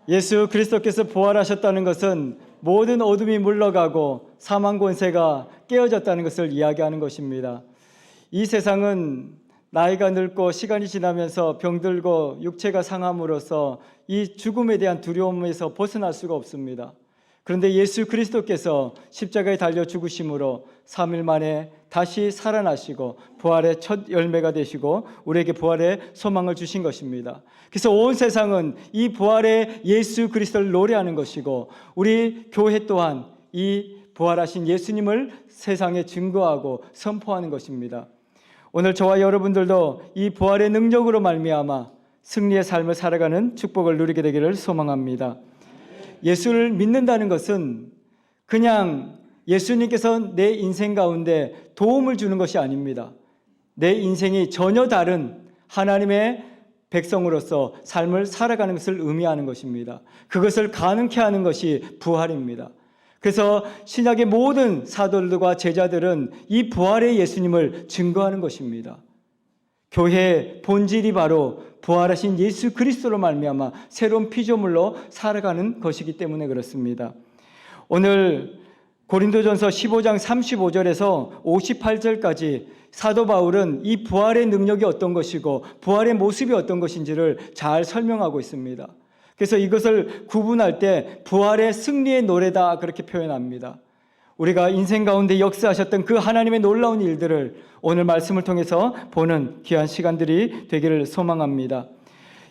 예수 그리스도께서 부활하셨다는 것은 모든 어둠이 물러가고 사망 권세가 깨어졌다는 것을 이야기하는 것입니다. 이 세상은 나이가 늙고 시간이 지나면서 병들고 육체가 상함으로써 이 죽음에 대한 두려움에서 벗어날 수가 없습니다. 그런데 예수 그리스도께서 십자가에 달려 죽으심으로 3일 만에 다시 살아나시고 부활의 첫 열매가 되시고 우리에게 부활의 소망을 주신 것입니다. 그래서 온 세상은 이 부활의 예수 그리스도를 노래하는 것이고 우리 교회 또한 이 부활하신 예수님을 세상에 증거하고 선포하는 것입니다. 오늘 저와 여러분들도 이 부활의 능력으로 말미암아 승리의 삶을 살아가는 축복을 누리게 되기를 소망합니다. 예수를 믿는다는 것은 그냥 예수님께서 내 인생 가운데 도움을 주는 것이 아닙니다. 내 인생이 전혀 다른 하나님의 백성으로서 삶을 살아가는 것을 의미하는 것입니다. 그것을 가능케 하는 것이 부활입니다. 그래서 신약의 모든 사도들과 제자들은 이 부활의 예수님을 증거하는 것입니다. 교회의 본질이 바로 부활하신 예수 그리스도로 말미암아 새로운 피조물로 살아가는 것이기 때문에 그렇습니다. 오늘 고린도전서 15장 35절에서 58절까지 사도 바울은 이 부활의 능력이 어떤 것이고 부활의 모습이 어떤 것인지를 잘 설명하고 있습니다. 그래서 이것을 구분할 때 부활의 승리의 노래다 그렇게 표현합니다. 우리가 인생 가운데 역사하셨던 그 하나님의 놀라운 일들을 오늘 말씀을 통해서 보는 귀한 시간들이 되기를 소망합니다.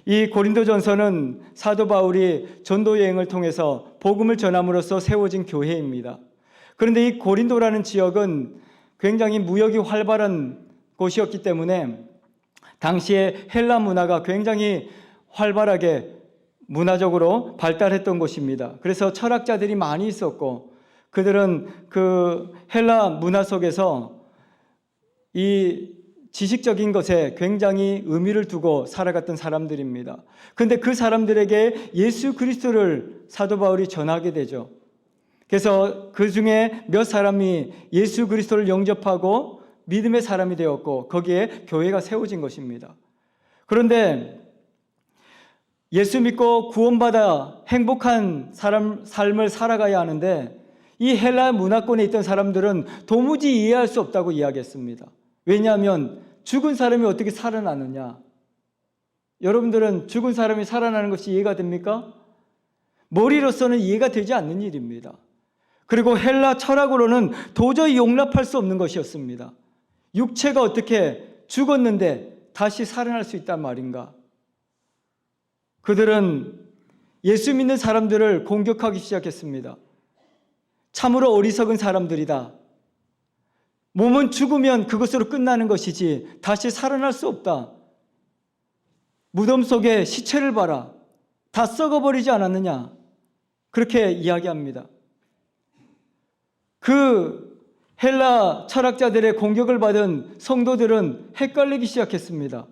이 고린도전서는 사도 바울이 전도 여행을 통해서 복음을 전함으로써 세워진 교회입니다. 그런데 이 고린도라는 지역은 굉장히 무역이 활발한 곳이었기 때문에 당시에 헬라 문화가 굉장히 활발하게 문화적으로 발달했던 곳입니다. 그래서 철학자들이 많이 있었고 그들은 그 헬라 문화 속에서 이 지식적인 것에 굉장히 의미를 두고 살아갔던 사람들입니다. 그런데 그 사람들에게 예수 그리스도를 사도 바울이 전하게 되죠. 그래서 그 중에 몇 사람이 예수 그리스도를 영접하고 믿음의 사람이 되었고 거기에 교회가 세워진 것입니다. 그런데 예수 믿고 구원받아 행복한 삶을 살아가야 하는데 이 헬라 문화권에 있던 사람들은 도무지 이해할 수 없다고 이야기했습니다. 왜냐하면 죽은 사람이 어떻게 살아나느냐? 여러분들은 죽은 사람이 살아나는 것이 이해가 됩니까? 머리로서는 이해가 되지 않는 일입니다. 그리고 헬라 철학으로는 도저히 용납할 수 없는 것이었습니다. 육체가 어떻게 죽었는데 다시 살아날 수 있단 말인가? 그들은 예수 믿는 사람들을 공격하기 시작했습니다. 참으로 어리석은 사람들이다. 몸은 죽으면 그것으로 끝나는 것이지 다시 살아날 수 없다. 무덤 속에 시체를 봐라. 다 썩어버리지 않았느냐? 그렇게 이야기합니다. 그 헬라 철학자들의 공격을 받은 성도들은 헷갈리기 시작했습니다.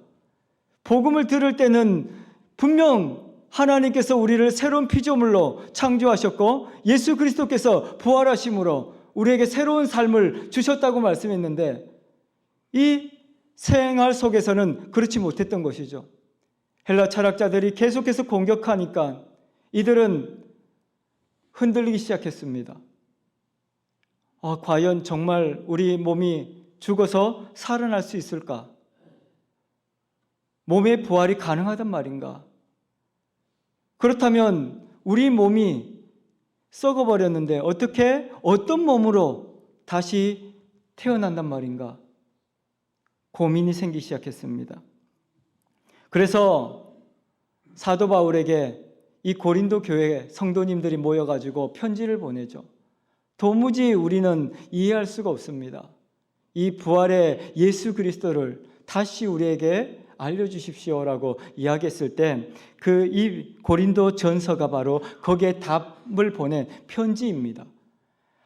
복음을 들을 때는 분명 하나님께서 우리를 새로운 피조물로 창조하셨고 예수 그리스도께서 부활하심으로 우리에게 새로운 삶을 주셨다고 말씀했는데 이 생활 속에서는 그렇지 못했던 것이죠. 헬라 철학자들이 계속해서 공격하니까 이들은 흔들리기 시작했습니다. 과연 정말 우리 몸이 죽어서 살아날 수 있을까? 몸의 부활이 가능하단 말인가? 그렇다면 우리 몸이 썩어버렸는데 어떻게 어떤 몸으로 다시 태어난단 말인가? 고민이 생기기 시작했습니다. 그래서 사도 바울에게 이 고린도 교회 성도님들이 모여가지고 편지를 보내죠. 도무지 우리는 이해할 수가 없습니다. 이 부활의 예수 그리스도를 다시 우리에게 알려주십시오라고 이야기했을 때 그 이 고린도 전서가 바로 거기에 답을 보낸 편지입니다.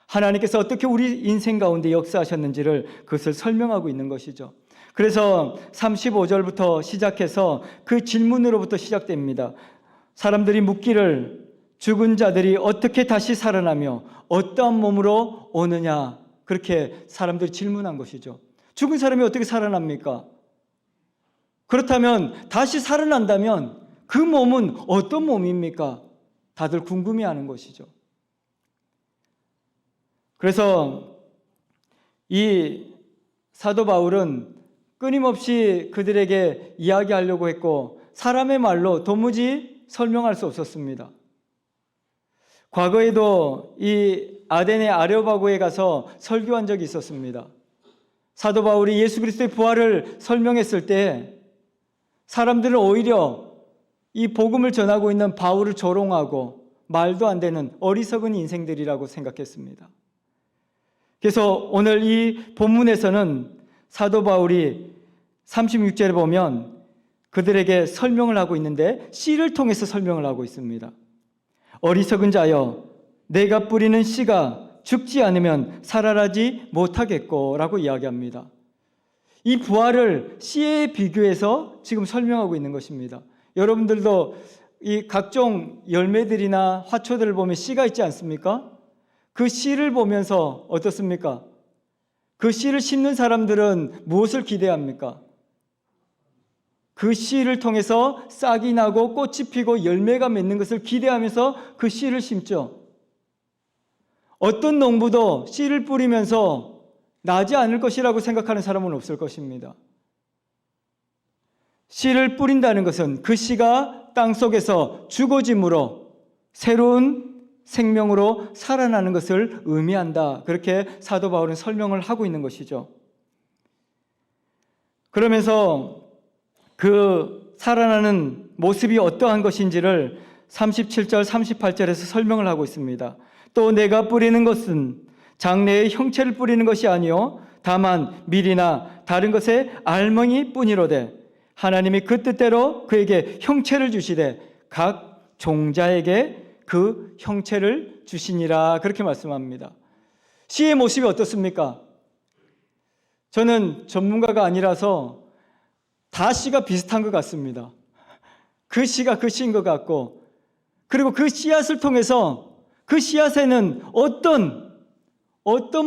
하나님께서 어떻게 우리 인생 가운데 역사하셨는지를 그것을 설명하고 있는 것이죠. 그래서 35절부터 시작해서 그 질문으로부터 시작됩니다. 사람들이 묻기를 죽은 자들이 어떻게 다시 살아나며 어떠한 몸으로 오느냐, 그렇게 사람들이 질문한 것이죠. 죽은 사람이 어떻게 살아납니까? 그렇다면 다시 살아난다면 그 몸은 어떤 몸입니까? 다들 궁금해하는 것이죠. 그래서 이 사도 바울은 끊임없이 그들에게 이야기하려고 했고 사람의 말로 도무지 설명할 수 없었습니다. 과거에도 이 아덴의 아레오바고에 가서 설교한 적이 있었습니다. 사도 바울이 예수 그리스도의 부활을 설명했을 때 사람들은 오히려 이 복음을 전하고 있는 바울을 조롱하고 말도 안 되는 어리석은 인생들이라고 생각했습니다. 그래서 오늘 이 본문에서는 사도 바울이 36절에 보면 그들에게 설명을 하고 있는데 씨를 통해서 설명을 하고 있습니다. 어리석은 자여, 내가 뿌리는 씨가 죽지 않으면 살아나지 못하겠고 라고 이야기합니다. 이 부활을 씨에 비교해서 지금 설명하고 있는 것입니다. 여러분들도 이 각종 열매들이나 화초들을 보면 씨가 있지 않습니까? 그 씨를 보면서 어떻습니까? 그 씨를 심는 사람들은 무엇을 기대합니까? 그 씨를 통해서 싹이 나고 꽃이 피고 열매가 맺는 것을 기대하면서 그 씨를 심죠. 어떤 농부도 씨를 뿌리면서 나지 않을 것이라고 생각하는 사람은 없을 것입니다. 씨를 뿌린다는 것은 그 씨가 땅속에서 죽어짐으로 새로운 생명으로 살아나는 것을 의미한다. 그렇게 사도 바울은 설명을 하고 있는 것이죠. 그러면서 그 살아나는 모습이 어떠한 것인지를 37절, 38절에서 설명을 하고 있습니다. 또 내가 뿌리는 것은 장래의 형체를 뿌리는 것이 아니요 다만 밀이나 다른 것의 알멍이 뿐이로되 하나님이 그 뜻대로 그에게 형체를 주시되 각 종자에게 그 형체를 주시니라. 그렇게 말씀합니다. 씨의 모습이 어떻습니까? 저는 전문가가 아니라서 다 씨가 비슷한 것 같습니다. 그 씨가 그 씨인 것 같고, 그리고 그 씨앗을 통해서 그 씨앗에는 어떤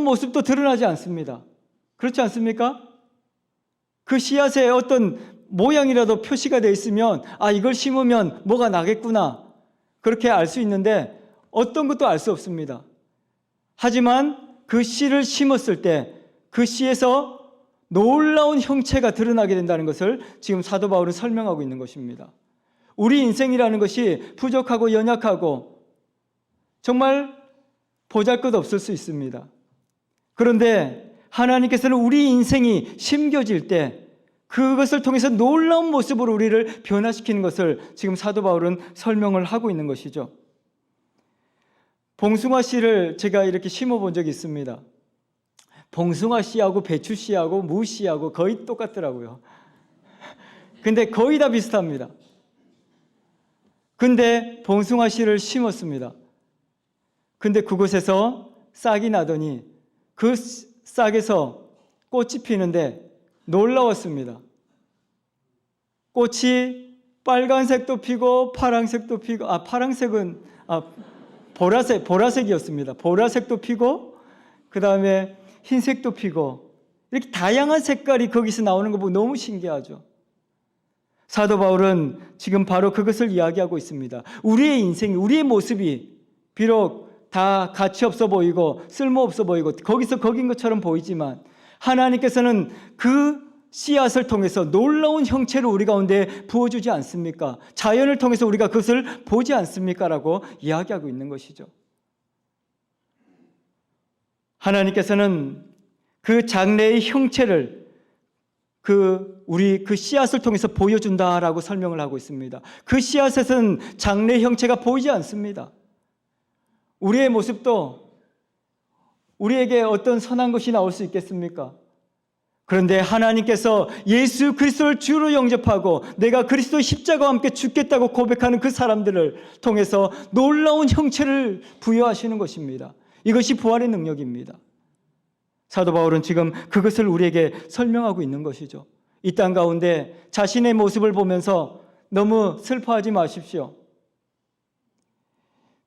모습도 드러나지 않습니다. 그렇지 않습니까? 그 씨앗에 어떤 모양이라도 표시가 되어 있으면 이걸 심으면 뭐가 나겠구나 그렇게 알 수 있는데 어떤 것도 알 수 없습니다. 하지만 그 씨를 심었을 때 그 씨에서 놀라운 형체가 드러나게 된다는 것을 지금 사도 바울은 설명하고 있는 것입니다. 우리 인생이라는 것이 부족하고 연약하고 정말 보잘것없을 수 있습니다. 그런데 하나님께서는 우리 인생이 심겨질 때 그것을 통해서 놀라운 모습으로 우리를 변화시키는 것을 지금 사도 바울은 설명을 하고 있는 것이죠. 봉숭아 씨를 제가 이렇게 심어본 적이 있습니다. 봉숭아 씨하고 배추 씨하고 무 씨하고 거의 똑같더라고요. 근데 거의 다 비슷합니다. 근데 봉숭아 씨를 심었습니다. 근데 그곳에서 싹이 나더니 그 싹에서 꽃이 피는데 놀라웠습니다. 꽃이 빨간색도 피고 파란색도 피고 파란색은 보라색이었습니다. 보라색도 피고 그 다음에 흰색도 피고 이렇게 다양한 색깔이 거기서 나오는 거 보고 너무 신기하죠. 사도 바울은 지금 바로 그것을 이야기하고 있습니다. 우리의 인생, 우리의 모습이 비록 다 가치 없어 보이고 쓸모 없어 보이고 거기서 거긴 것처럼 보이지만 하나님께서는 그 씨앗을 통해서 놀라운 형체를 우리 가운데 부어주지 않습니까? 자연을 통해서 우리가 그것을 보지 않습니까? 라고 이야기하고 있는 것이죠. 하나님께서는 그 장래의 형체를 우리 그 씨앗을 통해서 보여준다라고 설명을 하고 있습니다. 그 씨앗에서는 장래 형체가 보이지 않습니다. 우리의 모습도 우리에게 어떤 선한 것이 나올 수 있겠습니까? 그런데 하나님께서 예수 그리스도를 주로 영접하고 내가 그리스도의 십자가와 함께 죽겠다고 고백하는 그 사람들을 통해서 놀라운 형체를 부여하시는 것입니다. 이것이 부활의 능력입니다. 사도 바울은 지금 그것을 우리에게 설명하고 있는 것이죠. 이 땅 가운데 자신의 모습을 보면서 너무 슬퍼하지 마십시오.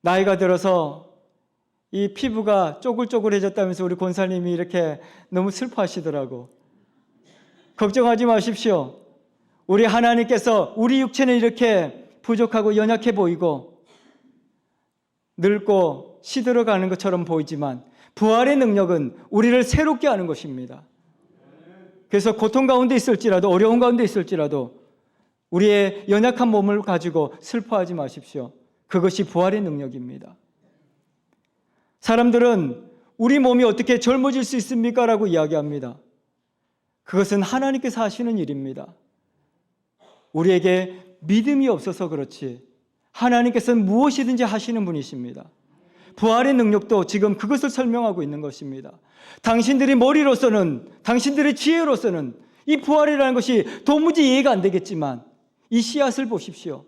나이가 들어서 이 피부가 쪼글쪼글해졌다면서 우리 권사님이 이렇게 너무 슬퍼하시더라고. 걱정하지 마십시오. 우리 하나님께서 우리 육체는 이렇게 부족하고 연약해 보이고 늙고 시들어가는 것처럼 보이지만 부활의 능력은 우리를 새롭게 하는 것입니다. 그래서 고통 가운데 있을지라도, 어려운 가운데 있을지라도 우리의 연약한 몸을 가지고 슬퍼하지 마십시오. 그것이 부활의 능력입니다. 사람들은 우리 몸이 어떻게 젊어질 수 있습니까? 라고 이야기합니다. 그것은 하나님께서 하시는 일입니다. 우리에게 믿음이 없어서 그렇지 하나님께서는 무엇이든지 하시는 분이십니다. 부활의 능력도 지금 그것을 설명하고 있는 것입니다. 당신들의 머리로서는, 당신들의 지혜로서는 이 부활이라는 것이 도무지 이해가 안 되겠지만 이 씨앗을 보십시오.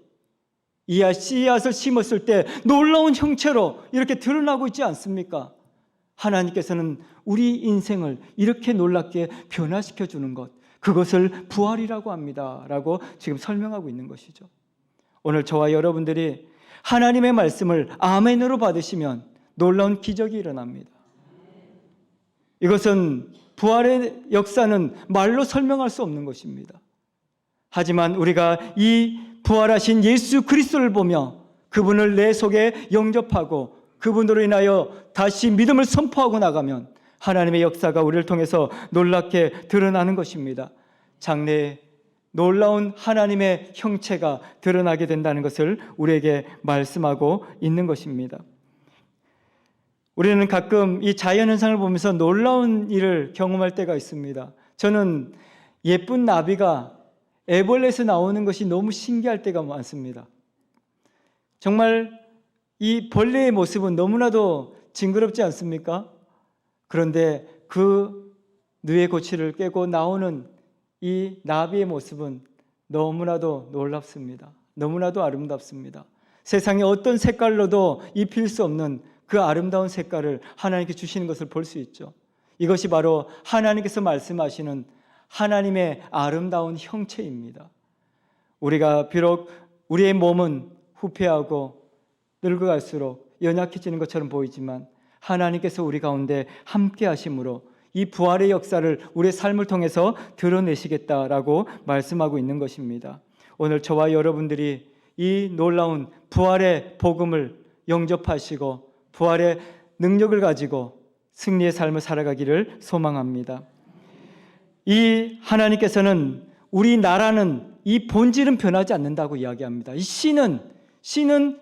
이 씨앗을 심었을 때 놀라운 형체로 이렇게 드러나고 있지 않습니까? 하나님께서는 우리 인생을 이렇게 놀랍게 변화시켜 주는 것, 그것을 부활이라고 합니다. 라고 지금 설명하고 있는 것이죠. 오늘 저와 여러분들이 하나님의 말씀을 아멘으로 받으시면 놀라운 기적이 일어납니다. 이것은 부활의 역사는 말로 설명할 수 없는 것입니다. 하지만 우리가 이 부활하신 예수 그리스도를 보며 그분을 내 속에 영접하고 그분으로 인하여 다시 믿음을 선포하고 나가면 하나님의 역사가 우리를 통해서 놀랍게 드러나는 것입니다. 장래에 놀라운 하나님의 형체가 드러나게 된다는 것을 우리에게 말씀하고 있는 것입니다. 우리는 가끔 이 자연현상을 보면서 놀라운 일을 경험할 때가 있습니다. 저는 예쁜 나비가 애벌레에서 나오는 것이 너무 신기할 때가 많습니다. 정말 이 벌레의 모습은 너무나도 징그럽지 않습니까? 그런데 그 누에 고치를 깨고 나오는 이 나비의 모습은 너무나도 놀랍습니다. 너무나도 아름답습니다. 세상에 어떤 색깔로도 입힐 수 없는 그 아름다운 색깔을 하나님께 주시는 것을 볼 수 있죠. 이것이 바로 하나님께서 말씀하시는 하나님의 아름다운 형체입니다. 우리가 비록 우리의 몸은 후퇴하고 늙어갈수록 연약해지는 것처럼 보이지만 하나님께서 우리 가운데 함께 하심으로 이 부활의 역사를 우리의 삶을 통해서 드러내시겠다라고 말씀하고 있는 것입니다. 오늘 저와 여러분들이 이 놀라운 부활의 복음을 영접하시고 부활의 능력을 가지고 승리의 삶을 살아가기를 소망합니다. 이 하나님께서는 우리나라는 이 본질은 변하지 않는다고 이야기합니다. 이 씨는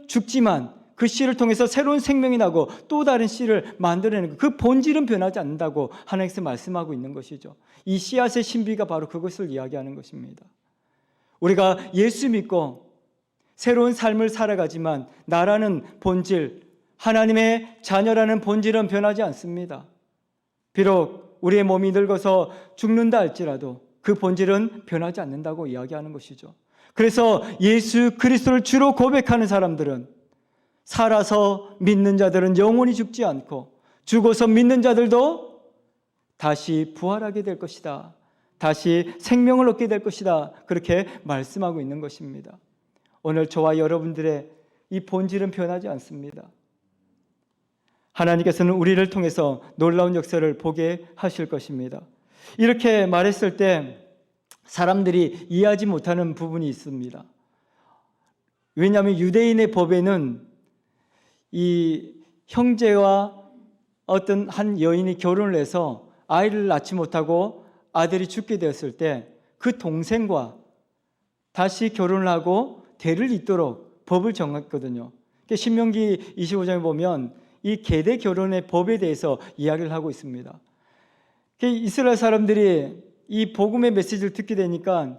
죽지만 그 씨를 통해서 새로운 생명이 나고 또 다른 씨를 만들어내는 그 본질은 변하지 않는다고 하나님께서 말씀하고 있는 것이죠. 이 씨앗의 신비가 바로 그것을 이야기하는 것입니다. 우리가 예수 믿고 새로운 삶을 살아가지만 나라는 본질, 하나님의 자녀라는 본질은 변하지 않습니다. 비록 우리의 몸이 늙어서 죽는다 할지라도 그 본질은 변하지 않는다고 이야기하는 것이죠. 그래서 예수 그리스도를 주로 고백하는 사람들은 살아서 믿는 자들은 영원히 죽지 않고 죽어서 믿는 자들도 다시 부활하게 될 것이다. 다시 생명을 얻게 될 것이다. 그렇게 말씀하고 있는 것입니다. 오늘 저와 여러분들의 이 본질은 변하지 않습니다. 하나님께서는 우리를 통해서 놀라운 역사를 보게 하실 것입니다. 이렇게 말했을 때 사람들이 이해하지 못하는 부분이 있습니다. 왜냐하면 유대인의 법에는 이 형제와 어떤 한 여인이 결혼을 해서 아이를 낳지 못하고 아들이 죽게 되었을 때 그 동생과 다시 결혼을 하고 대를 잇도록 법을 정했거든요. 신명기 25장에 보면 이 계대 결혼의 법에 대해서 이야기를 하고 있습니다. 이스라엘 사람들이 이 복음의 메시지를 듣게 되니까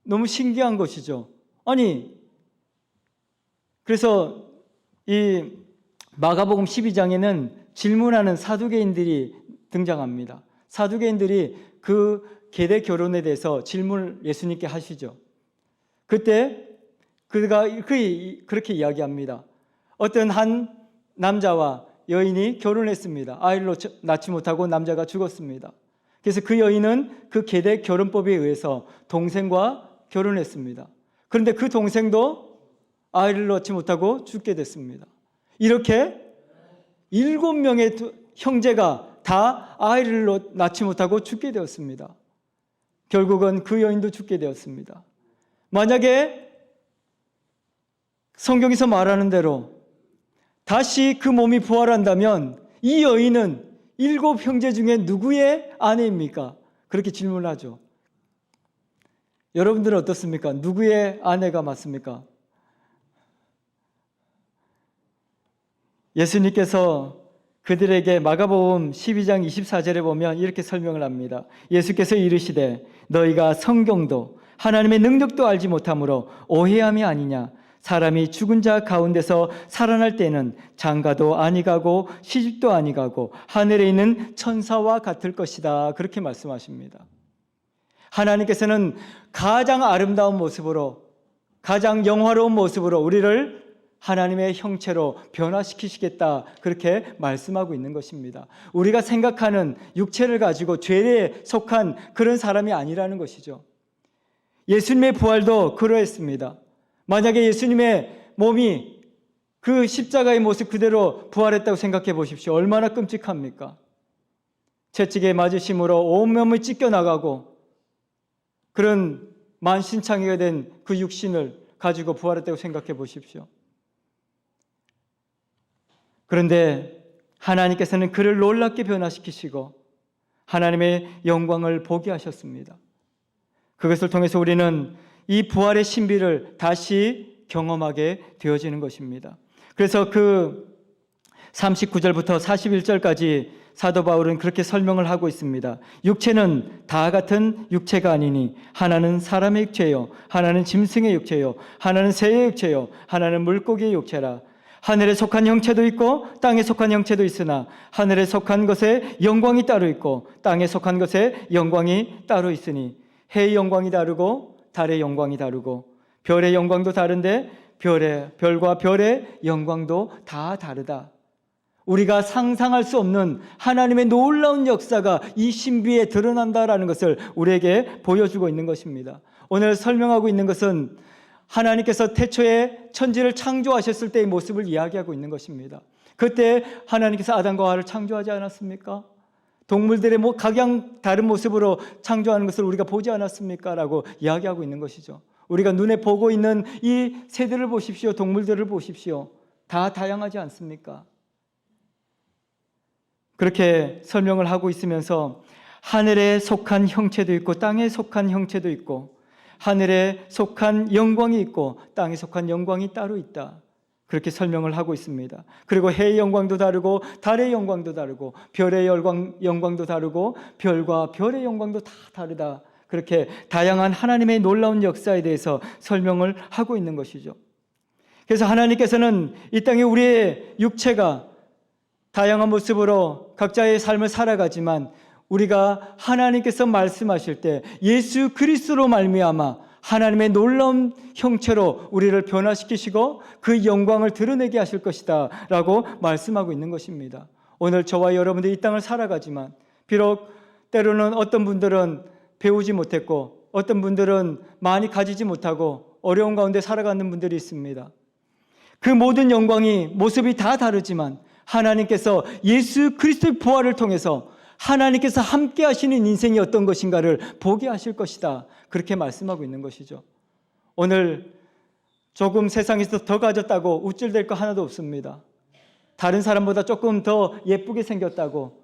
너무 신기한 것이죠. 아니, 그래서 이 마가복음 12장에는 질문하는 사두개인들이 등장합니다. 사두개인들이 그 계대 결혼에 대해서 질문을 예수님께 하시죠. 그때 그가 그렇게 이야기합니다. 어떤 한 남자와 여인이 결혼했습니다. 아이를 낳지 못하고 남자가 죽었습니다. 그래서 그 여인은 그 계대 결혼법에 의해서 동생과 결혼했습니다. 그런데 그 동생도 아이를 낳지 못하고 죽게 됐습니다. 이렇게 7명의 형제가 다 아이를 낳지 못하고 죽게 되었습니다. 결국은 그 여인도 죽게 되었습니다. 만약에 성경에서 말하는 대로 다시 그 몸이 부활한다면 이 여인은 7 형제 중에 누구의 아내입니까? 그렇게 질문하죠. 여러분들은 어떻습니까? 누구의 아내가 맞습니까? 예수님께서 그들에게 마가복음 12장 24절에 보면 이렇게 설명을 합니다. 예수께서 이르시되 너희가 성경도 하나님의 능력도 알지 못함으로 오해함이 아니냐. 사람이 죽은 자 가운데서 살아날 때는 장가도 아니가고 시집도 아니가고 하늘에 있는 천사와 같을 것이다. 그렇게 말씀하십니다. 하나님께서는 가장 아름다운 모습으로, 가장 영화로운 모습으로 우리를 하나님의 형체로 변화시키시겠다, 그렇게 말씀하고 있는 것입니다. 우리가 생각하는 육체를 가지고 죄에 속한 그런 사람이 아니라는 것이죠. 예수님의 부활도 그러했습니다. 만약에 예수님의 몸이 그 십자가의 모습 그대로 부활했다고 생각해 보십시오. 얼마나 끔찍합니까? 채찍에 맞으심으로 온몸이 찢겨나가고 그런 만신창이가 된 그 육신을 가지고 부활했다고 생각해 보십시오. 그런데 하나님께서는 그를 놀랍게 변화시키시고 하나님의 영광을 보게 하셨습니다. 그것을 통해서 우리는 이 부활의 신비를 다시 경험하게 되어지는 것입니다. 그래서 그 39절부터 41절까지 사도 바울은 그렇게 설명을 하고 있습니다. 육체는 다 같은 육체가 아니니 하나는 사람의 육체요, 하나는 짐승의 육체요, 하나는 새의 육체요, 하나는 물고기의 육체라. 하늘에 속한 형체도 있고 땅에 속한 형체도 있으나 하늘에 속한 것에 영광이 따로 있고 땅에 속한 것에 영광이 따로 있으니 해의 영광이 다르고 달의 영광이 다르고 별의 영광도 다른데 별과 별의 영광도 다 다르다. 우리가 상상할 수 없는 하나님의 놀라운 역사가 이 신비에 드러난다라는 것을 우리에게 보여주고 있는 것입니다. 오늘 설명하고 있는 것은 하나님께서 태초에 천지를 창조하셨을 때의 모습을 이야기하고 있는 것입니다. 그때 하나님께서 아담과 하와를 창조하지 않았습니까? 동물들의 각양 다른 모습으로 창조하는 것을 우리가 보지 않았습니까? 라고 이야기하고 있는 것이죠. 우리가 눈에 보고 있는 이 새들을 보십시오. 동물들을 보십시오. 다 다양하지 않습니까? 그렇게 설명을 하고 있으면서 하늘에 속한 형체도 있고 땅에 속한 형체도 있고 하늘에 속한 영광이 있고 땅에 속한 영광이 따로 있다. 그렇게 설명을 하고 있습니다. 그리고 해의 영광도 다르고 달의 영광도 다르고 별의 영광도 다르고 별과 별의 영광도 다 다르다. 그렇게 다양한 하나님의 놀라운 역사에 대해서 설명을 하고 있는 것이죠. 그래서 하나님께서는 이 땅에 우리의 육체가 다양한 모습으로 각자의 삶을 살아가지만 우리가 하나님께서 말씀하실 때 예수 그리스도로 말미암아 하나님의 놀라운 형체로 우리를 변화시키시고 그 영광을 드러내게 하실 것이다 라고 말씀하고 있는 것입니다. 오늘 저와 여러분들이 이 땅을 살아가지만 비록 때로는 어떤 분들은 배우지 못했고 어떤 분들은 많이 가지지 못하고 어려운 가운데 살아가는 분들이 있습니다. 그 모든 영광이 모습이 다 다르지만 하나님께서 예수 그리스도의 부활을 통해서 하나님께서 함께 하시는 인생이 어떤 것인가를 보게 하실 것이다. 그렇게 말씀하고 있는 것이죠. 오늘 조금 세상에서 더 가졌다고 우쭐댈 거 하나도 없습니다. 다른 사람보다 조금 더 예쁘게 생겼다고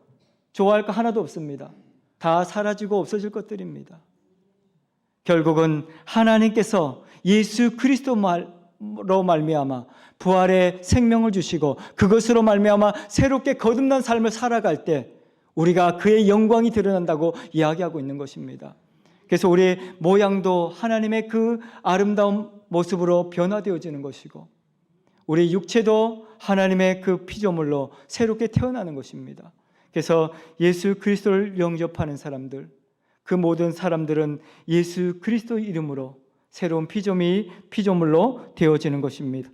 좋아할 거 하나도 없습니다. 다 사라지고 없어질 것들입니다. 결국은 하나님께서 예수 그리스도로 말미암아 부활의 생명을 주시고 그것으로 말미암아 새롭게 거듭난 삶을 살아갈 때 우리가 그의 영광이 드러난다고 이야기하고 있는 것입니다. 그래서 우리의 모양도 하나님의 그 아름다운 모습으로 변화되어지는 것이고 우리 육체도 하나님의 그 피조물로 새롭게 태어나는 것입니다. 그래서 예수 그리스도를 영접하는 사람들, 그 모든 사람들은 예수 그리스도 이름으로 새로운 피조물로 되어지는 것입니다.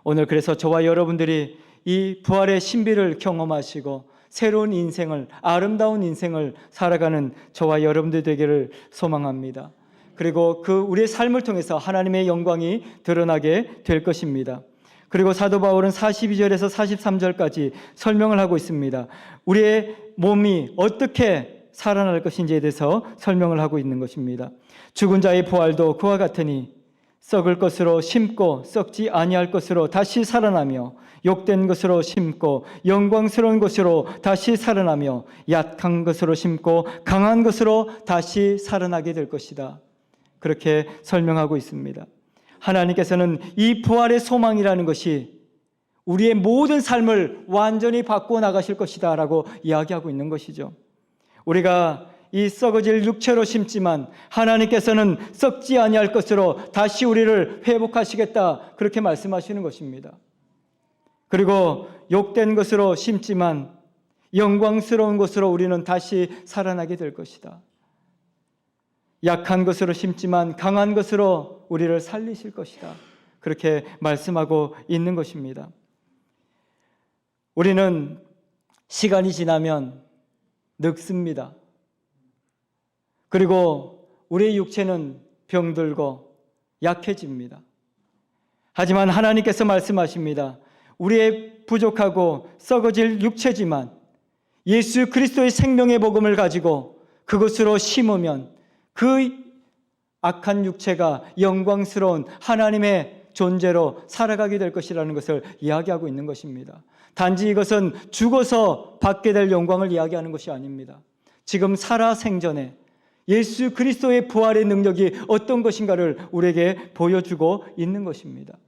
오늘 그래서 저와 여러분들이 이 부활의 신비를 경험하시고 새로운 인생을, 아름다운 인생을 살아가는 저와 여러분들 되기를 소망합니다. 그리고 그 우리의 삶을 통해서 하나님의 영광이 드러나게 될 것입니다. 그리고 사도 바울은 42절에서 43절까지 설명을 하고 있습니다. 우리의 몸이 어떻게 살아날 것인지에 대해서 설명을 하고 있는 것입니다. 죽은 자의 부활도 그와 같으니 썩을 것으로 심고 썩지 아니할 것으로 다시 살아나며 욕된 것으로 심고 영광스러운 것으로 다시 살아나며 약한 것으로 심고 강한 것으로 다시 살아나게 될 것이다. 그렇게 설명하고 있습니다. 하나님께서는 이 부활의 소망이라는 것이 우리의 모든 삶을 완전히 바꾸어 나가실 것이다 라고 이야기하고 있는 것이죠. 우리가 이 썩어질 육체로 심지만 하나님께서는 썩지 아니할 것으로 다시 우리를 회복하시겠다, 그렇게 말씀하시는 것입니다. 그리고 욕된 것으로 심지만 영광스러운 것으로 우리는 다시 살아나게 될 것이다. 약한 것으로 심지만 강한 것으로 우리를 살리실 것이다, 그렇게 말씀하고 있는 것입니다. 우리는 시간이 지나면 늙습니다. 그리고 우리의 육체는 병들고 약해집니다. 하지만 하나님께서 말씀하십니다. 우리의 부족하고 썩어질 육체지만 예수 그리스도의 생명의 복음을 가지고 그것으로 심으면 그 악한 육체가 영광스러운 하나님의 존재로 살아가게 될 것이라는 것을 이야기하고 있는 것입니다. 단지 이것은 죽어서 받게 될 영광을 이야기하는 것이 아닙니다. 지금 살아 생전에 예수 그리스도의 부활의 능력이 어떤 것인가를 우리에게 보여주고 있는 것입니다.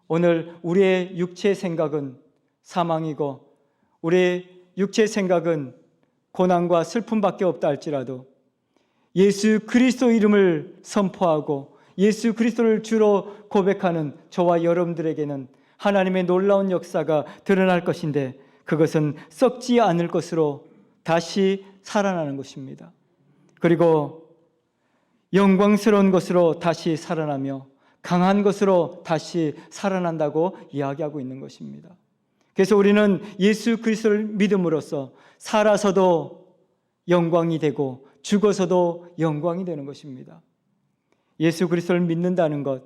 오늘 우리의 육체의 생각은 사망이고 우리의 육체의 생각은 고난과 슬픔밖에 없다 할지라도 예수 그리스도 이름을 선포하고 예수 그리스도를 주로 고백하는 저와 여러분들에게는 하나님의 놀라운 역사가 드러날 것인데, 그것은 썩지 않을 것으로 다시 살아나는 것입니다. 그리고 영광스러운 것으로 다시 살아나며 강한 것으로 다시 살아난다고 이야기하고 있는 것입니다. 그래서 우리는 예수 그리스도를 믿음으로써 살아서도 영광이 되고 죽어서도 영광이 되는 것입니다. 예수 그리스도를 믿는다는 것,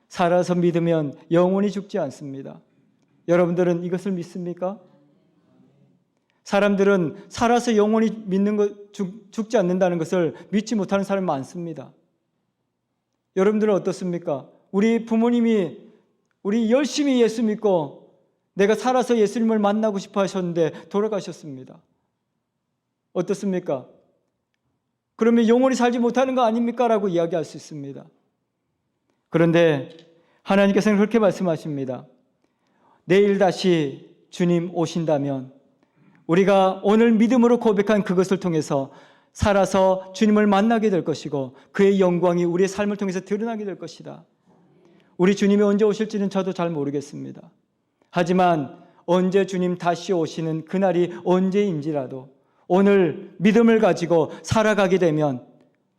살아서 믿으면 영원히 죽지 않습니다. 여러분들은 이것을 믿습니까? 사람들은 살아서 영원히 믿는 것, 죽지 않는다는 것을 믿지 못하는 사람이 많습니다. 여러분들은 어떻습니까? 우리 부모님이 우리 열심히 예수 믿고 내가 살아서 예수님을 만나고 싶어 하셨는데 돌아가셨습니다. 어떻습니까? 그러면 영원히 살지 못하는 거 아닙니까? 라고 이야기할 수 있습니다. 그런데 하나님께서는 그렇게 말씀하십니다. 내일 다시 주님 오신다면 우리가 오늘 믿음으로 고백한 그것을 통해서 살아서 주님을 만나게 될 것이고 그의 영광이 우리의 삶을 통해서 드러나게 될 것이다. 우리 주님이 언제 오실지는 저도 잘 모르겠습니다. 하지만 언제 주님 다시 오시는 그날이 언제인지라도 오늘 믿음을 가지고 살아가게 되면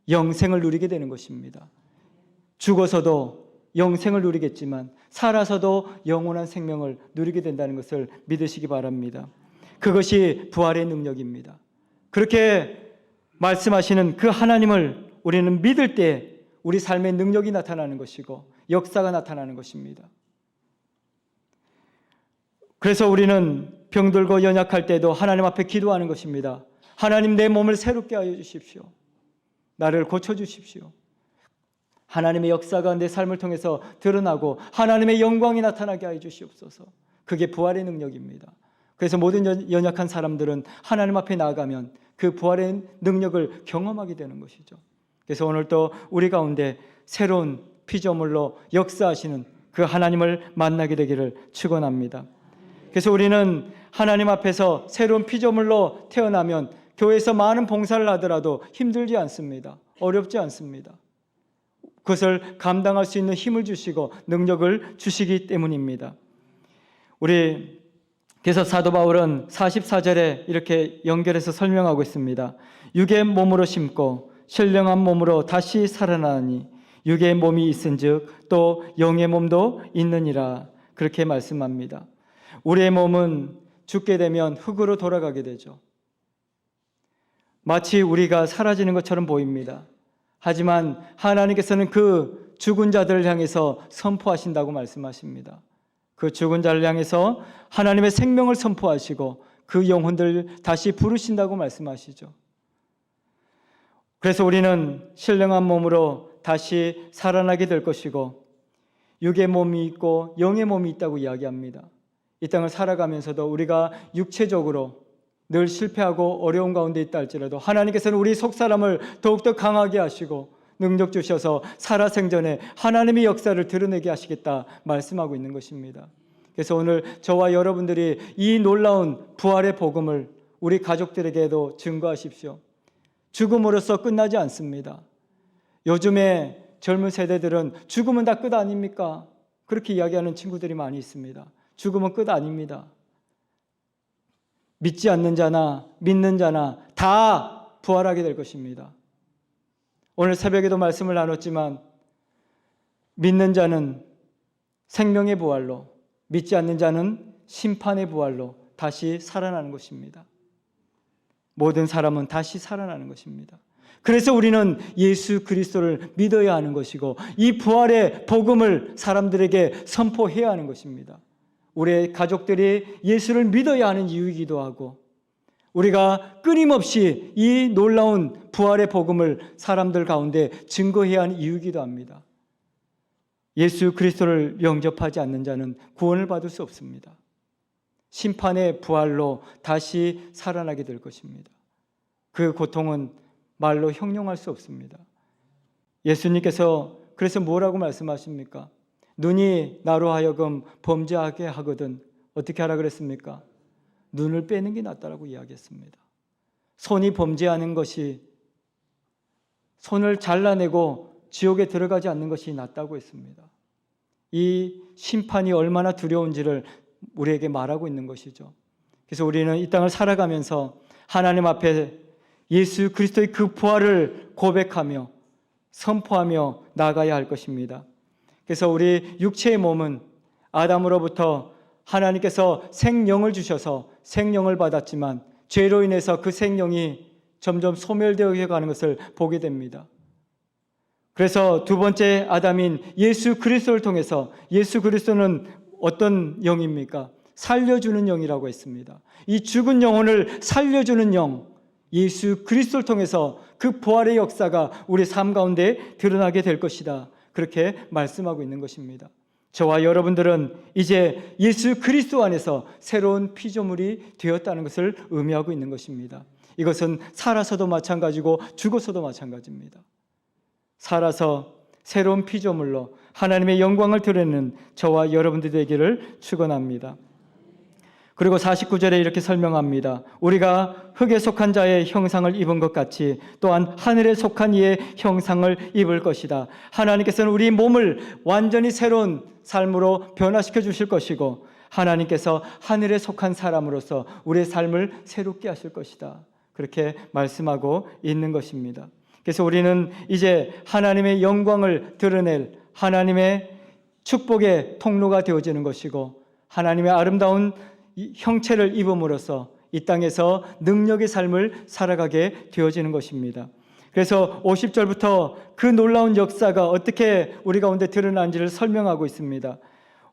영생을 누리게 되는 것입니다. 죽어서도 영생을 누리겠지만 살아서도 영원한 생명을 누리게 된다는 것을 믿으시기 바랍니다. 그것이 부활의 능력입니다. 그렇게 말씀하시는 그 하나님을 우리는 믿을 때 우리 삶의 능력이 나타나는 것이고 역사가 나타나는 것입니다. 그래서 우리는 병들고 연약할 때도 하나님 앞에 기도하는 것입니다. 하나님, 내 몸을 새롭게 하여 주십시오. 나를 고쳐주십시오. 하나님의 역사가 내 삶을 통해서 드러나고 하나님의 영광이 나타나게 하여 주시옵소서. 그게 부활의 능력입니다. 그래서 모든 연약한 사람들은 하나님 앞에 나아가면 그 부활의 능력을 경험하게 되는 것이죠. 그래서 오늘 또 우리 가운데 새로운 피조물로 역사하시는 그 하나님을 만나게 되기를 축원합니다. 그래서 우리는 하나님 앞에서 새로운 피조물로 태어나면 교회에서 많은 봉사를 하더라도 힘들지 않습니다. 어렵지 않습니다. 그것을 감당할 수 있는 힘을 주시고 능력을 주시기 때문입니다. 그래서 사도 바울은 44절에 이렇게 연결해서 설명하고 있습니다. 육의 몸으로 심고 신령한 몸으로 다시 살아나니 육의 몸이 있은즉 또 영의 몸도 있느니라, 그렇게 말씀합니다. 우리의 몸은 죽게 되면 흙으로 돌아가게 되죠. 마치 우리가 사라지는 것처럼 보입니다. 하지만 하나님께서는 그 죽은 자들을 향해서 선포하신다고 말씀하십니다. 그 죽은 자를 향해서 하나님의 생명을 선포하시고 그 영혼들을 다시 부르신다고 말씀하시죠. 그래서 우리는 신령한 몸으로 다시 살아나게 될 것이고 육의 몸이 있고 영의 몸이 있다고 이야기합니다. 이 땅을 살아가면서도 우리가 육체적으로 늘 실패하고 어려운 가운데 있다 할지라도 하나님께서는 우리 속사람을 더욱더 강하게 하시고 능력 주셔서 살아생전에 하나님의 역사를 드러내게 하시겠다 말씀하고 있는 것입니다. 그래서 오늘 저와 여러분들이 이 놀라운 부활의 복음을 우리 가족들에게도 증거하십시오. 죽음으로써 끝나지 않습니다. 요즘에 젊은 세대들은 죽음은 다 끝 아닙니까? 그렇게 이야기하는 친구들이 많이 있습니다. 죽음은 끝 아닙니다. 믿지 않는 자나 믿는 자나 다 부활하게 될 것입니다. 오늘 새벽에도 말씀을 나눴지만 믿는 자는 생명의 부활로, 믿지 않는 자는 심판의 부활로 다시 살아나는 것입니다. 모든 사람은 다시 살아나는 것입니다. 그래서 우리는 예수 그리스도를 믿어야 하는 것이고 이 부활의 복음을 사람들에게 선포해야 하는 것입니다. 우리의 가족들이 예수를 믿어야 하는 이유이기도 하고 우리가 끊임없이 이 놀라운 부활의 복음을 사람들 가운데 증거해야 하는 이유이기도 합니다. 예수 그리스도를 영접하지 않는 자는 구원을 받을 수 없습니다. 심판의 부활로 다시 살아나게 될 것입니다. 그 고통은 말로 형용할 수 없습니다. 예수님께서 그래서 뭐라고 말씀하십니까? 눈이 나로 하여금 범죄하게 하거든 어떻게 하라 그랬습니까? 눈을 빼는 게 낫다라고 이야기했습니다. 손이 범죄하는 것이 손을 잘라내고 지옥에 들어가지 않는 것이 낫다고 했습니다. 이 심판이 얼마나 두려운지를 우리에게 말하고 있는 것이죠. 그래서 우리는 이 땅을 살아가면서 하나님 앞에 예수 그리스도의 그 부활을 고백하며 선포하며 나가야 할 것입니다. 그래서 우리 육체의 몸은 아담으로부터 하나님께서 생명을 주셔서 생명을 받았지만 죄로 인해서 그 생명이 점점 소멸되어 가는 것을 보게 됩니다. 그래서 두 번째 아담인 예수 그리스도를 통해서 예수 그리스도는 어떤 영입니까? 살려주는 영이라고 했습니다. 이 죽은 영혼을 살려주는 영, 예수 그리스도를 통해서 그 부활의 역사가 우리 삶 가운데 드러나게 될 것이다. 그렇게 말씀하고 있는 것입니다. 저와 여러분들은 이제 예수 그리스도 안에서 새로운 피조물이 되었다는 것을 의미하고 있는 것입니다. 이것은 살아서도 마찬가지고 죽어서도 마찬가지입니다. 살아서 새로운 피조물로 하나님의 영광을 드러내는 저와 여러분들 되기를 축원합니다. 그리고 49절에 이렇게 설명합니다. 우리가 흙에 속한 자의 형상을 입은 것 같이 또한 하늘에 속한 이의 형상을 입을 것이다. 하나님께서는 우리 몸을 완전히 새로운 삶으로 변화시켜 주실 것이고 하나님께서 하늘에 속한 사람으로서 우리의 삶을 새롭게 하실 것이다. 그렇게 말씀하고 있는 것입니다. 그래서 우리는 이제 하나님의 영광을 드러낼 하나님의 축복의 통로가 되어지는 것이고 하나님의 아름다운 형체를 입음으로써 이 땅에서 능력의 삶을 살아가게 되어지는 것입니다. 그래서 50절부터 그 놀라운 역사가 어떻게 우리 가운데 드러난지를 설명하고 있습니다.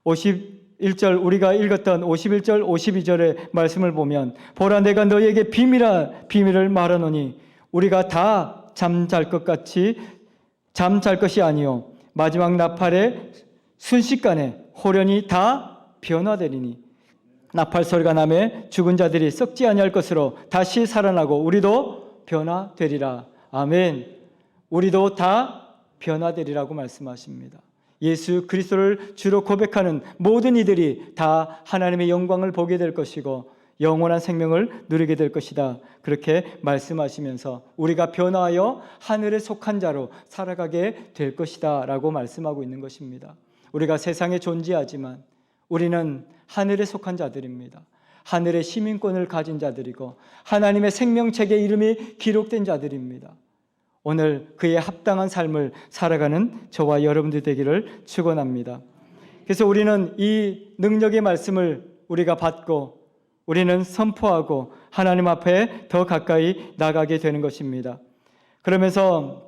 51절 우리가 읽었던 51절 52절의 말씀을 보면 보라 내가 너희에게 비밀을 말하노니 우리가 다 잠잘 것 같이 잠잘 것이 아니요 마지막 나팔의 순식간에 호련히 다 변화되리니 나팔 소리가 나매 죽은 자들이 썩지 아니할 것으로 다시 살아나고 우리도 변화되리라. 아멘. 우리도 다 변화되리라고 말씀하십니다. 예수 그리스도를 주로 고백하는 모든 이들이 다 하나님의 영광을 보게 될 것이고 영원한 생명을 누리게 될 것이다. 그렇게 말씀하시면서 우리가 변화하여 하늘에 속한 자로 살아가게 될 것이다 라고 말씀하고 있는 것입니다. 우리가 세상에 존재하지만 우리는 하늘에 속한 자들입니다. 하늘의 시민권을 가진 자들이고 하나님의 생명책에 이름이 기록된 자들입니다. 오늘 그에 합당한 삶을 살아가는 저와 여러분들 되기를 축원합니다. 그래서 우리는 이 능력의 말씀을 우리가 받고 우리는 선포하고 하나님 앞에 더 가까이 나가게 되는 것입니다. 그러면서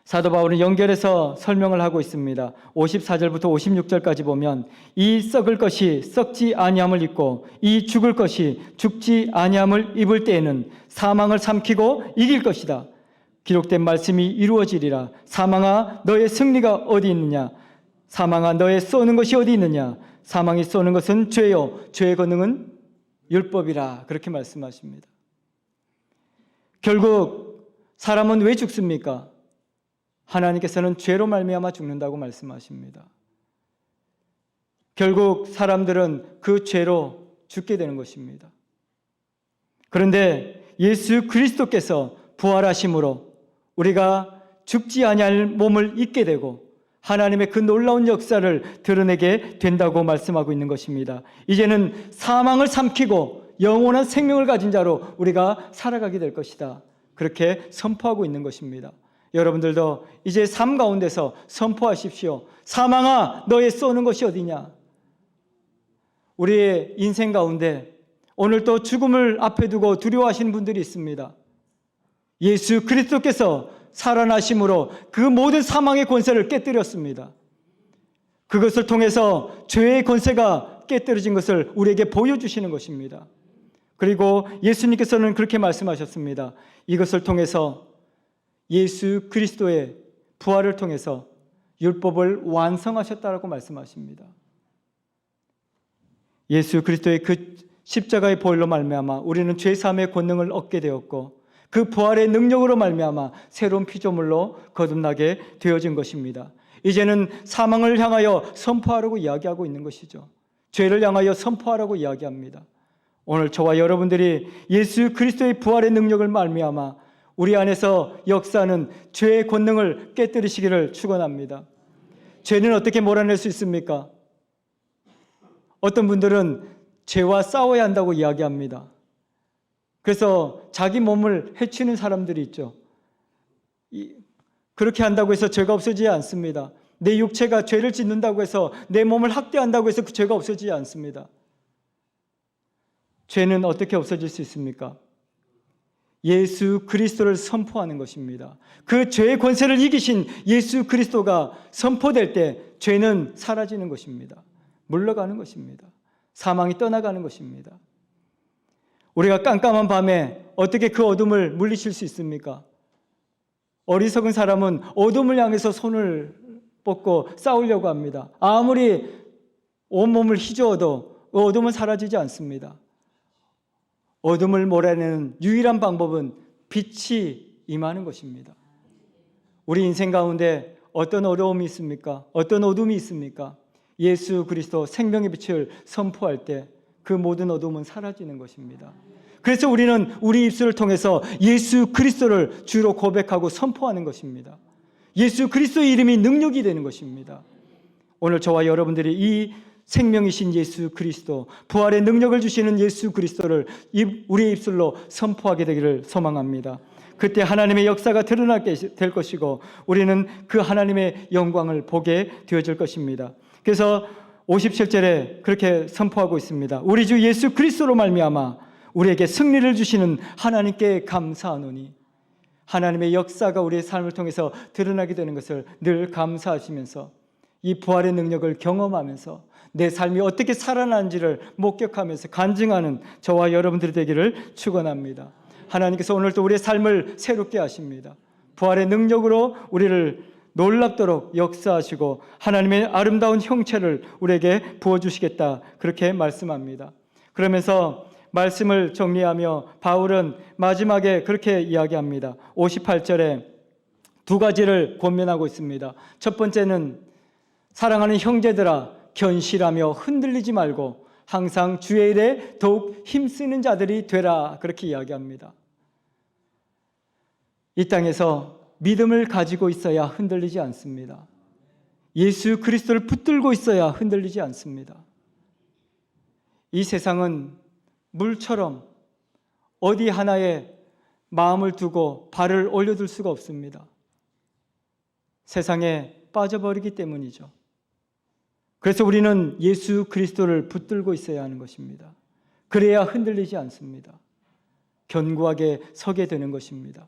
사도 바울은 연결해서 설명을 하고 있습니다. 54절부터 56절까지 보면 이 썩을 것이 썩지 아니함을 입고 이 죽을 것이 죽지 아니함을 입을 때에는 사망을 삼키고 이길 것이다. 기록된 말씀이 이루어지리라. 사망아 너의 승리가 어디 있느냐? 사망아 너의 쏘는 것이 어디 있느냐? 사망이 쏘는 것은 죄요, 죄의 권능은 율법이라 그렇게 말씀하십니다. 결국 사람은 왜 죽습니까? 하나님께서는 죄로 말미암아 죽는다고 말씀하십니다. 결국 사람들은 그 죄로 죽게 되는 것입니다. 그런데 예수 그리스도께서 부활하심으로 우리가 죽지 아니할 몸을 입게 되고 하나님의 그 놀라운 역사를 드러내게 된다고 말씀하고 있는 것입니다. 이제는 사망을 삼키고 영원한 생명을 가진 자로 우리가 살아가게 될 것이다. 그렇게 선포하고 있는 것입니다. 여러분들도 이제 삶 가운데서 선포하십시오. 사망아, 너의 쏘는 것이 어디냐? 우리의 인생 가운데 오늘 또 죽음을 앞에 두고 두려워하시는 분들이 있습니다. 예수 그리스도께서 살아나심으로 그 모든 사망의 권세를 깨뜨렸습니다. 그것을 통해서 죄의 권세가 깨뜨려진 것을 우리에게 보여주시는 것입니다. 그리고 예수님께서는 그렇게 말씀하셨습니다. 이것을 통해서 예수 그리스도의 부활을 통해서 율법을 완성하셨다라고 말씀하십니다. 예수 그리스도의 그 십자가의 보혈로 말미암아 우리는 죄 사함의 권능을 얻게 되었고 그 부활의 능력으로 말미암아 새로운 피조물로 거듭나게 되어진 것입니다. 이제는 사망을 향하여 선포하라고 이야기하고 있는 것이죠. 죄를 향하여 선포하라고 이야기합니다. 오늘 저와 여러분들이 예수 그리스도의 부활의 능력을 말미암아 우리 안에서 역사하는 죄의 권능을 깨뜨리시기를 축원합니다. 죄는 어떻게 몰아낼 수 있습니까? 어떤 분들은 죄와 싸워야 한다고 이야기합니다. 그래서 자기 몸을 해치는 사람들이 있죠. 그렇게 한다고 해서 죄가 없어지지 않습니다. 내 육체가 죄를 짓는다고 해서 내 몸을 학대한다고 해서 그 죄가 없어지지 않습니다. 죄는 어떻게 없어질 수 있습니까? 예수 그리스도를 선포하는 것입니다. 그 죄의 권세를 이기신 예수 그리스도가 선포될 때 죄는 사라지는 것입니다. 물러가는 것입니다. 사망이 떠나가는 것입니다. 우리가 깜깜한 밤에 어떻게 그 어둠을 물리칠 수 있습니까? 어리석은 사람은 어둠을 향해서 손을 뻗고 싸우려고 합니다. 아무리 온몸을 휘저어도 어둠은 사라지지 않습니다. 어둠을 몰아내는 유일한 방법은 빛이 임하는 것입니다. 우리 인생 가운데 어떤 어려움이 있습니까? 어떤 어둠이 있습니까? 예수 그리스도 생명의 빛을 선포할 때 그 모든 어둠은 사라지는 것입니다. 그래서 우리는 우리 입술을 통해서 예수 그리스도를 주로 고백하고 선포하는 것입니다. 예수 그리스도의 이름이 능력이 되는 것입니다. 오늘 저와 여러분들이 이 생명이신 예수 그리스도, 부활의 능력을 주시는 예수 그리스도를 우리의 입술로 선포하게 되기를 소망합니다. 그때 하나님의 역사가 드러나게 될 것이고 우리는 그 하나님의 영광을 보게 되어질 것입니다. 그래서 57절에 그렇게 선포하고 있습니다. 우리 주 예수 그리스도로 말미암아 우리에게 승리를 주시는 하나님께 감사하노니. 하나님의 역사가 우리의 삶을 통해서 드러나게 되는 것을 늘 감사하시면서 이 부활의 능력을 경험하면서 내 삶이 어떻게 살아나는지를 목격하면서 간증하는 저와 여러분들이 되기를 축원합니다. 하나님께서 오늘도 우리의 삶을 새롭게 하십니다. 부활의 능력으로 우리를 놀랍도록 역사하시고 하나님의 아름다운 형체를 우리에게 부어주시겠다 그렇게 말씀합니다. 그러면서 말씀을 정리하며 바울은 마지막에 그렇게 이야기합니다. 58절에 두 가지를 권면하고 있습니다. 첫 번째는 사랑하는 형제들아 견실하며 흔들리지 말고 항상 주의 일에 더욱 힘쓰는 자들이 되라 그렇게 이야기합니다. 이 땅에서 믿음을 가지고 있어야 흔들리지 않습니다. 예수 그리스도를 붙들고 있어야 흔들리지 않습니다. 이 세상은 물처럼 어디 하나에 마음을 두고 발을 올려둘 수가 없습니다. 세상에 빠져버리기 때문이죠. 그래서 우리는 예수 그리스도를 붙들고 있어야 하는 것입니다. 그래야 흔들리지 않습니다. 견고하게 서게 되는 것입니다.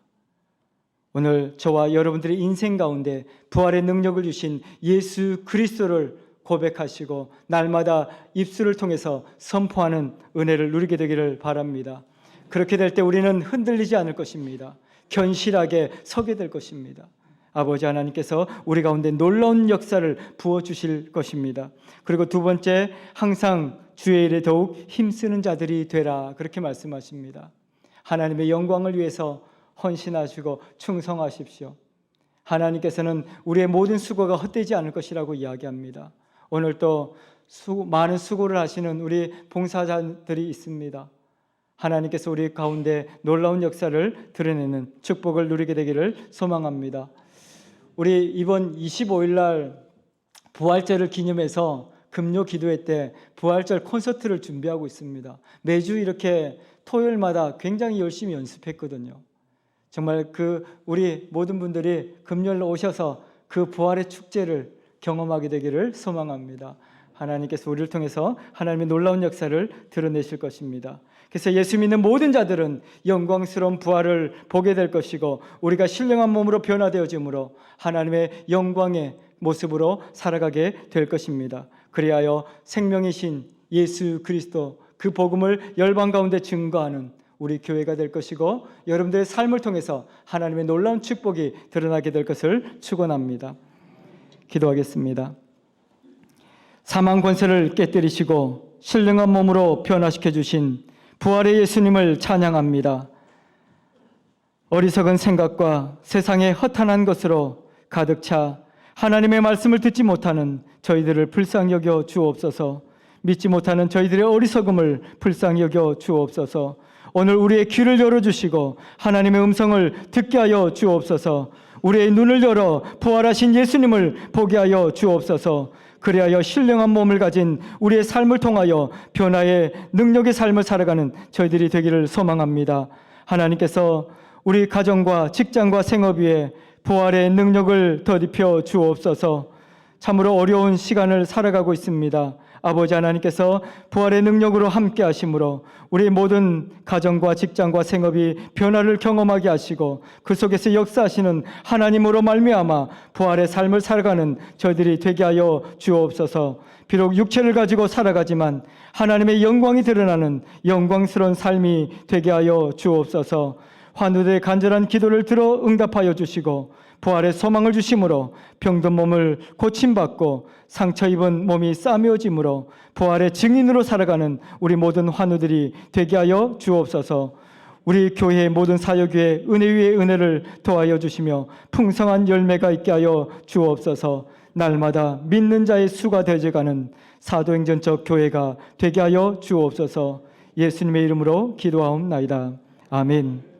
오늘 저와 여러분들의 인생 가운데 부활의 능력을 주신 예수 그리스도를 고백하시고 날마다 입술을 통해서 선포하는 은혜를 누리게 되기를 바랍니다. 그렇게 될 때 우리는 흔들리지 않을 것입니다. 견실하게 서게 될 것입니다. 아버지 하나님께서 우리 가운데 놀라운 역사를 부어주실 것입니다. 그리고 두 번째, 항상 주의 일에 더욱 힘쓰는 자들이 되라, 그렇게 말씀하십니다. 하나님의 영광을 위해서 헌신하시고 충성하십시오. 하나님께서는 우리의 모든 수고가 헛되지 않을 것이라고 이야기합니다. 오늘 또 많은 수고를 하시는 우리 봉사자들이 있습니다. 하나님께서 우리 가운데 놀라운 역사를 드러내는 축복을 누리게 되기를 소망합니다. 우리 이번 25일 날 부활절을 기념해서 금요 기도회 때 부활절 콘서트를 준비하고 있습니다. 매주 이렇게 토요일마다 굉장히 열심히 연습했거든요. 정말 우리 모든 분들이 금요일로 오셔서 그 부활의 축제를 경험하게 되기를 소망합니다. 하나님께서 우리를 통해서 하나님의 놀라운 역사를 드러내실 것입니다. 그래서 예수 믿는 모든 자들은 영광스러운 부활을 보게 될 것이고, 우리가 신령한 몸으로 변화되어짐으로 하나님의 영광의 모습으로 살아가게 될 것입니다. 그리하여 생명이신 예수 그리스도 그 복음을 열방 가운데 증거하는 우리 교회가 될 것이고, 여러분들의 삶을 통해서 하나님의 놀라운 축복이 드러나게 될 것을 축원합니다. 기도하겠습니다. 사망 권세를 깨뜨리시고 신령한 몸으로 변화시켜 주신 부활의 예수님을 찬양합니다. 어리석은 생각과 세상의 허탄한 것으로 가득 차 하나님의 말씀을 듣지 못하는 저희들을 불쌍히 여겨 주옵소서. 믿지 못하는 저희들의 어리석음을 불쌍히 여겨 주옵소서. 오늘 우리의 귀를 열어주시고 하나님의 음성을 듣게 하여 주옵소서. 우리의 눈을 열어 부활하신 예수님을 보게 하여 주옵소서. 그리하여 신령한 몸을 가진 우리의 삶을 통하여 변화의 능력의 삶을 살아가는 저희들이 되기를 소망합니다. 하나님께서 우리 가정과 직장과 생업 위에 부활의 능력을 덧입혀 주옵소서. 참으로 어려운 시간을 살아가고 있습니다. 아버지 하나님께서 부활의 능력으로 함께 하심으로 우리 모든 가정과 직장과 생업이 변화를 경험하게 하시고, 그 속에서 역사하시는 하나님으로 말미암아 부활의 삶을 살아가는 저희들이 되게 하여 주옵소서. 비록 육체를 가지고 살아가지만 하나님의 영광이 드러나는 영광스러운 삶이 되게 하여 주옵소서. 환우들의 간절한 기도를 들어 응답하여 주시고 부활의 소망을 주심으로 병든 몸을 고침받고 상처 입은 몸이 싸매어짐으로 부활의 증인으로 살아가는 우리 모든 환우들이 되게 하여 주옵소서. 우리 교회의 모든 사역 위에 은혜 위에 은혜를 더하여 주시며 풍성한 열매가 있게 하여 주옵소서. 날마다 믿는 자의 수가 되어가는 사도행전적 교회가 되게 하여 주옵소서. 예수님의 이름으로 기도하옵나이다. 아멘.